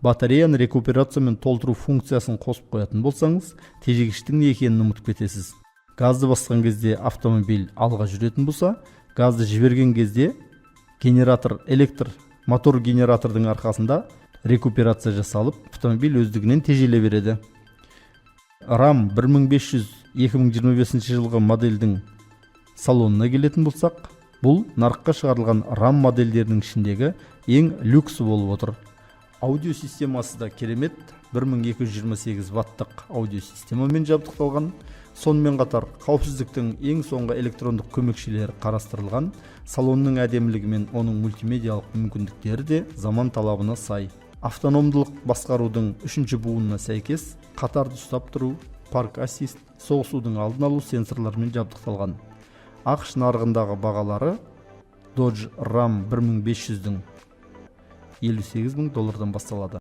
батареяны рекуперациямен толтыру функциясын қосып қоятын болсаңыз, тежегіштің не екенін ұмытып кетесіз. Газды басқан кезде автомобиль алға жүретін болса, газды жіберген кезде электр мотор генератордың арқасында рекуперация жасалып, автомобиль өздігінен тежеле береді. RAM 1500 2025 жылғы модельдің салонына келетін болсақ, бұл нарыққа шығарылған RAM модельдерінің ішіндегі ең люксі болып отыр. Аудио системасы да керемет, 1228 ваттық аудио системамен жабдықталған. Сонымен қатар қауіпсіздіктің ең соңғы электрондық көмекшілері қарастырылған. Салонның әдемілігі мен оның мультимедиялық мүмкіндіктері де заман талабына сай. Автономдылық басқарудың 3-ші буынына сәйкес қатарды ұстап тұру, парк ассист, соғысудың алдын алу сенсорларымен жабдықталған. ақш нарығындағы бағалары Dodge Ram 1500-дің $58,000 басталады.